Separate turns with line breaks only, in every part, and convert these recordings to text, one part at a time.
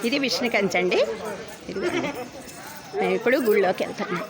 ఇది విష్ణు కంచి అండి. ఇది మేము ఇప్పుడు గుళ్ళోకి వెళ్తున్నాం.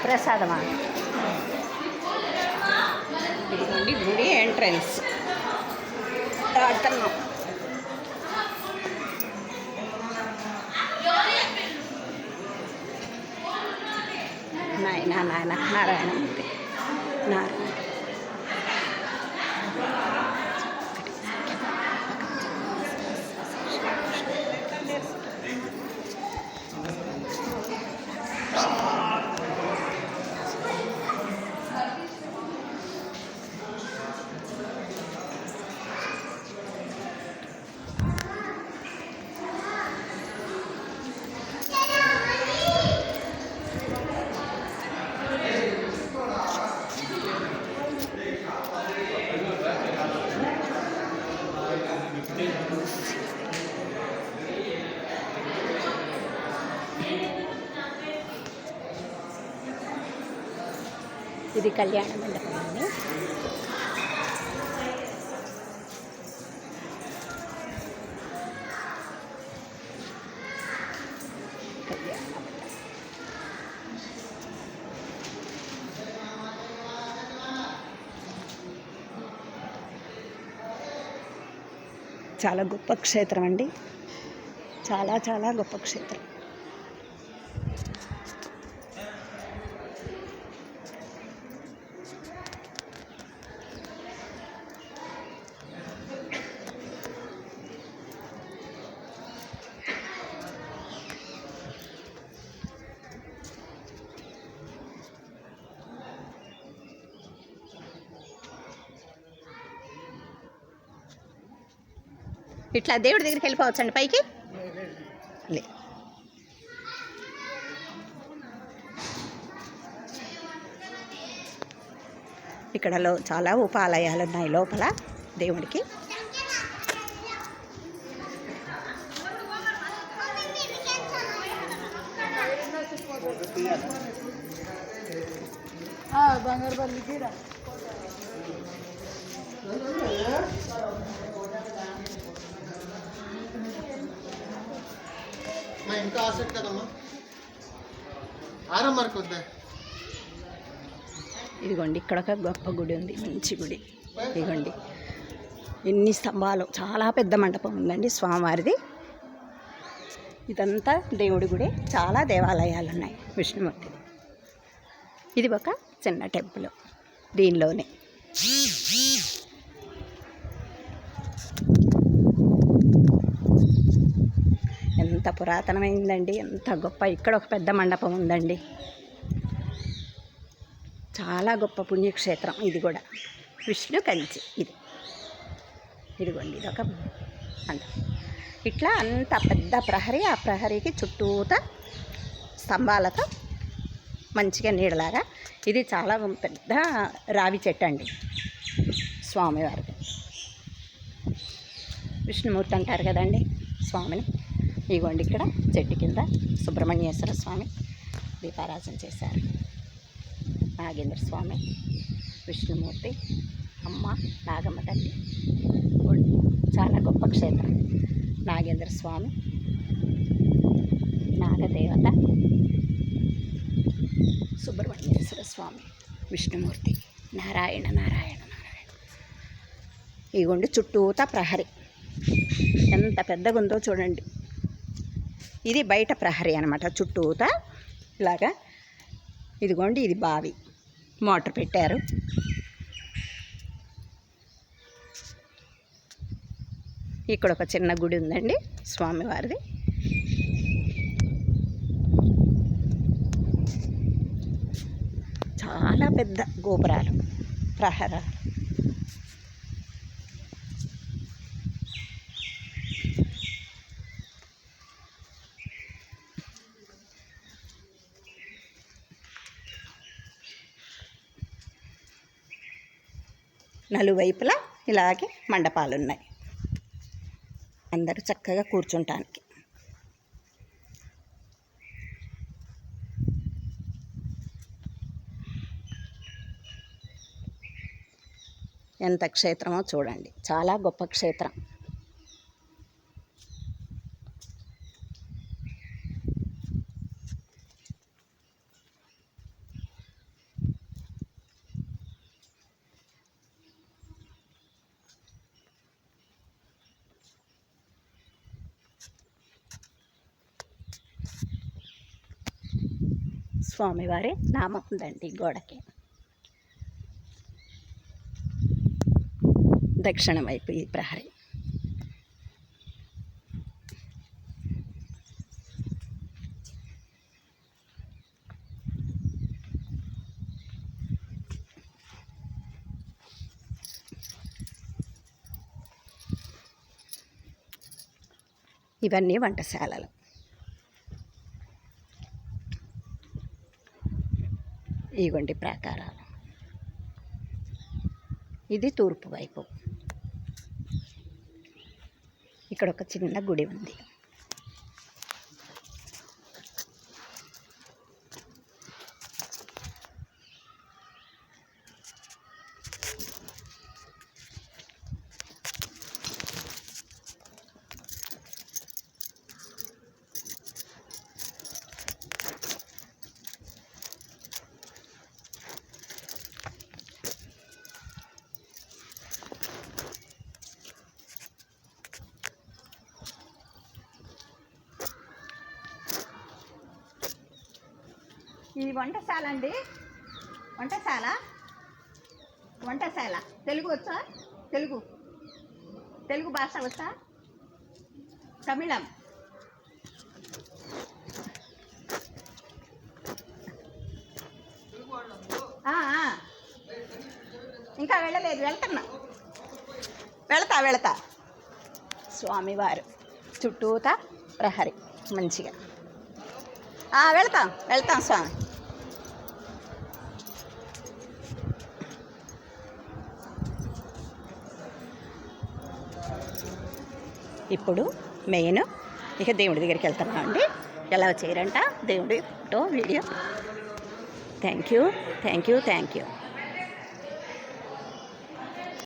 ప్రసాదమా? ఇదిగోండి గుడి ఎంట్రన్స్ దాటుతున్నాం. నారాయణ నారాయణమూర్తి నారాయణ. ఇది కళ్యాణ మండపం అండి. చాలా గొప్ప క్షేత్రం అండి. చాలా చాలా గొప్ప క్షేత్రం. ఇట్లా దేవుడి దగ్గరికి వెళ్ళిపోవచ్చండి పైకి. ఇక్కడ చాలా ఉపాలయాలు ఉన్నాయి లోపల దేవుడికి.
ఇంకా ఆసక్తి కదమ్మా ఆరం వరకు వద్దా.
ఇదిగోండి ఇక్కడ ఒక గొప్ప గుడి ఉంది, మంచి గుడి. ఇదిగోండి ఎన్ని స్తంభాలు, చాలా పెద్ద మండపం ఉందండి స్వామివారిది. ఇదంతా దేవుడి గుడి. చాలా దేవాలయాలు ఉన్నాయి విష్ణుమూర్తి. ఇది ఒక చిన్న టెంపుల్ దీనిలోనే. ఎంత పురాతనమైందండి, ఎంత గొప్ప. ఇక్కడ ఒక పెద్ద మండపం ఉందండి. చాలా గొప్ప పుణ్యక్షేత్రం ఇది కూడా, విష్ణు కంచి. ఇదిగోండి ఇదొక మండపం. ఇట్లా అంత పెద్ద ప్రహరీ, ఆ ప్రహరీకి చుట్టూత స్తంభాలతో మంచిగా నీడలాగా. ఇది చాలా పెద్ద రావి చెట్టు అండి స్వామివారికి. విష్ణుమూర్తి అంటారు కదండి స్వామిని. ఇదిగోండి ఇక్కడ చెట్టు కింద సుబ్రహ్మణ్యేశ్వర స్వామి దీపారాజన చేశారు. నాగేంద్ర స్వామి, విష్ణుమూర్తి, అమ్మ నాగమ్మ తల్లి. చాలా గొప్ప క్షేత్రం. నాగేంద్ర స్వామి, నాగదేవత, సుబ్రహ్మణ్యేశ్వర స్వామి, విష్ణుమూర్తి, నారాయణ నారాయణ నారాయణ. ఇదిగోండి చుట్టూతా ప్రహరీ ఎంత పెద్దగా ఉందో చూడండి. ఇది బయట ప్రహరీ అనమాట, చుట్టూతా ఇలాగా. ఇదిగోండి ఇది బావి, మోటార్ పెట్టారు. ఇక్కడ ఒక చిన్న గుడి ఉందండి స్వామివారిది. చాలా పెద్ద గోపురాలు, ప్రహరాలు. నలువైపులా ఇలాగే మండపాలు ఉన్నాయి, అందరూ చక్కగా కూర్చుంటానికి. ఎంత క్షేత్రమో చూడండి, చాలా గొప్ప క్షేత్రం. స్వామివారి నామం ఉందండి గోడకి. దక్షిణం వైపు ఈ ప్రహరీ. ఇవన్నీ వంటశాలలు. ఇగోండి ప్రాకారాలు. ఇది తూర్పు వైపు. ఇక్కడ ఒక చిన్న గుడి ఉంది. ఈ వంటశాల అండి, వంటశాల. తెలుగు వచ్చా? తెలుగు భాష వచ్చా? తమిళం. ఇంకా వెళ్ళలేదు, వెళతా. స్వామివారు చుట్టూతా ప్రహరీ మంచిగా. వెళ్తాం స్వామి. ఇప్పుడు మెయిన్ ఇక దేవుడి దగ్గరికి వెళ్తున్నాం అండి. ఎలా చేయరంట దేవుడి ఫోటో వీడియో. Thank you.